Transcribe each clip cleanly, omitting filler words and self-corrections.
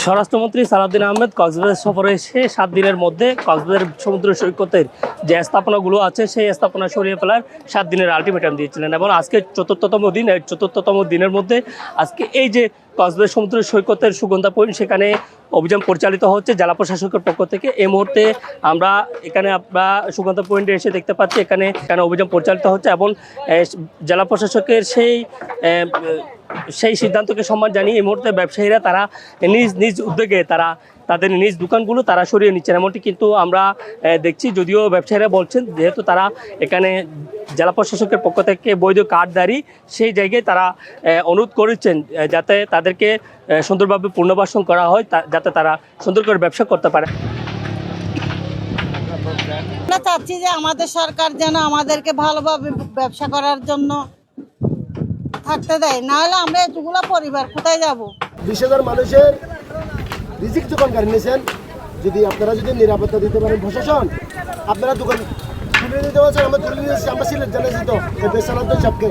স্বরাষ্ট্রমন্ত্রী সালাউদ্দিন আহমেদ কক্সবাজার সফরে এসে 7 দিনের মধ্যে কক্সবাজার সমুদ্র সৈকতের যে স্থাপনাগুলো আছে সেই স্থাপনা সরিয়ে ফেলার 7 দিনের আলটিমেটাম দিয়েছিলেন এবং আজকে চতুর্থতম দিনের মধ্যে আজকে এই যে কক্সবাজার সমুদ্র সৈকতের সুগন্ধা পয়েন্ট সেখানে অভিযান পরিচালিত হচ্ছে জেলা প্রশাসকের পক্ষ থেকে। এই মুহূর্তে আমরা এখানে সুগন্ধা পয়েন্টে এসে দেখতে পাচ্ছি এখানে অভিযান পরিচালিত হচ্ছে এবং জেলা প্রশাসকের সেই সিদ্ধান্তকে সম্মান জানিয়ে এই মুহূর্তে ব্যবসায়ীরা তারা নিজ উদ্যোগে তাদের নিজ দোকানগুলো তারা সরিয়ে নিচ্ছেন এমনটি কিন্তু আমরা দেখছি। যদিও ব্যবসায়ীরা বলছেন যেহেতু তারা এখানে জেলা প্রশাসকের পক্ষ থেকে বৈধ কার্ডধারী, সেই জায়গায় তারা অনুরোধ করেছেন যাতে তাদেরকে সুন্দরভাবে পুনর্বাসন করা হয় যাতে তারা সুন্দর করে ব্যবসা করতে পারে। আমরা চাচ্ছি যে আমাদের সরকার যেন আমাদেরকে ভালোভাবে ব্যবসা করার জন্য থাকতে দেয়, নাহলে আমরা এতগুলো পরিবার কোথায় যাব? 20,000 মানুষের রিজিক দোকান গাড়ি নিয়েছেন, আপনারা যদি নিরাপত্তা দিতে পারেন প্রশাসন, আপনারা দোকান তুলে দিতে পারছেন। আমরা তুলে নিয়েছি, আমরা সিলেট জানাইছি তো এই বেসালাত সবকে।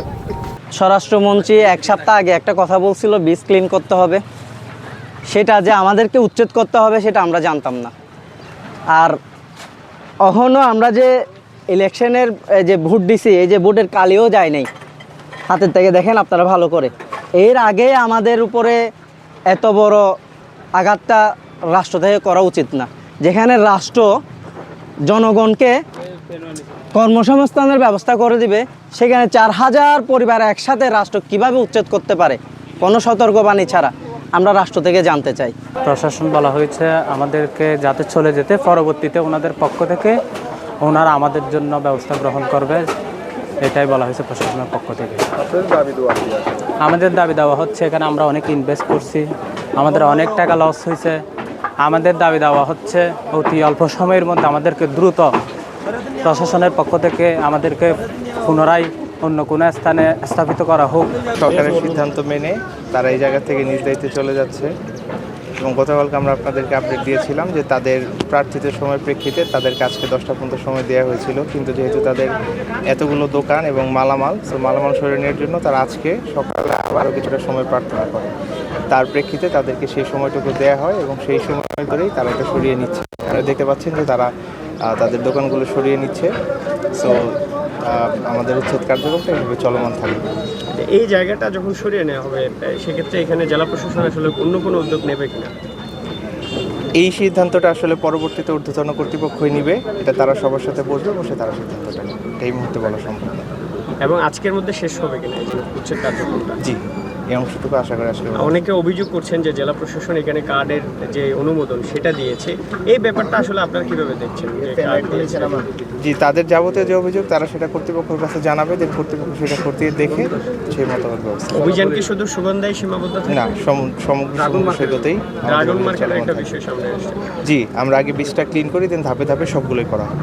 স্বরাষ্ট্রমন্ত্রী এক সপ্তাহ আগে একটা কথা বলছিল, বীজ ক্লিন করতে হবে, সেটা যে আমাদেরকে উচ্ছেদ করতে হবে সেটা আমরা জানতাম না। আর এখনও আমরা যে ইলেকশনের যে ভোট দিছি, এই যে ভোটের কালিও যায় নাই হাতের থেকে, দেখেন আপনারা ভালো করে। এর আগে আমাদের উপরে এত বড় আঘাতটা রাষ্ট্র থেকে করা উচিত না, যেখানে রাষ্ট্র জনগণকে কর্মসংস্থানের ব্যবস্থা করে দিবে, সেখানে 4,000 পরিবার একসাথে রাষ্ট্র কিভাবে উচ্ছেদ করতে পারে কোনো সতর্কবাণী ছাড়া, আমরা রাষ্ট্র থেকে জানতে চাই। প্রশাসন বলা হয়েছে আমাদেরকে যাতে চলে যেতে, পরবর্তীতে ওনাদের পক্ষ থেকে ওনারা আমাদের জন্য ব্যবস্থা গ্রহণ করবে, এটাই বলা হয়েছে প্রশাসনের পক্ষ থেকে। আমাদের দাবি দেওয়া হচ্ছে এখানে আমরা অনেক ইনভেস্ট করছি, আমাদের অনেক টাকা লস হয়েছে। আমাদের দাবি দেওয়া হচ্ছে অতি অল্প সময়ের মধ্যে আমাদেরকে দ্রুত প্রশাসনের পক্ষ থেকে আমাদেরকে পুনরায় অন্য কোনো স্থানে স্থাপিত করা হোক। সরকারের সিদ্ধান্ত মেনে তারা এই জায়গা থেকে নিজ দায়িত্বে চলে যাচ্ছে এবং গতকালকে আমরা আপনাদেরকে আপডেট দিয়েছিলাম যে তাদের প্রার্থিত সময়ের প্রেক্ষিতে তাদেরকে আজকে 10টা পর্যন্ত সময় দেওয়া হয়েছিল, কিন্তু যেহেতু তাদের এতগুলো দোকান এবং মালামাল সরিয়ে নেওয়ার জন্য তারা আজকে সকালে আরও কিছুটা সময় প্রার্থনা করে। তার প্রেক্ষিতে তাদেরকে সেই সময়টুকু দেওয়া হয় এবং সেই সময় ধরেই তারা এটা সরিয়ে নিচ্ছে। আপনারা দেখতে পাচ্ছেন যে তারা তাদের দোকানগুলো সরিয়ে নিচ্ছে। সো আমাদের উচ্ছেদ কার্যক্রমটা এইভাবে চলমান থাকবে। এই জায়গাটা যখন সরিয়ে নেওয়া হবে সেক্ষেত্রে এখানে জেলা প্রশাসন আসলে অন্য কোনো উদ্যোগ নেবে কিনা? এই সিদ্ধান্তটা আসলে পরবর্তীতে ঊর্ধ্বতন কর্তৃপক্ষই নিবে, এটা তারা সবার সাথে বসে তারা সিদ্ধান্তটা নেবে, এই মুহূর্তে বলা সম্ভব না। এবং আজকের মধ্যে শেষ হবে কিনা এই উচ্ছেদ কার্যক্রমটা? জি, এই অংশটুকু আশা করি আসলে। অনেকে অভিযোগ করছেন যে জেলা প্রশাসন এখানে কার্ডের যে অনুমোদন সেটা দিয়েছে, এই ব্যাপারটা আসলে আপনারা কিভাবে দেখছেন? জি, তাদের যাবতীয় যে অভিযোগ তারা সেটা কর্তৃপক্ষের কাছে জানাবে, যে কর্তৃপক্ষ সেটা খতিয়ে দেখে সেই মতামত ব্যবস্থা। অভিযান কি শুধু সুগন্ধায় সীমাবদ্ধ থাকে? না, সমগ্র সৈকতেই ড্রাগন মার্কেটের একটা বিষয় সামনে আসছে। জি, আমরা আগে বীজটা ক্লিন করি, দেন ধাপে ধাপে সবগুলোই করা হয়।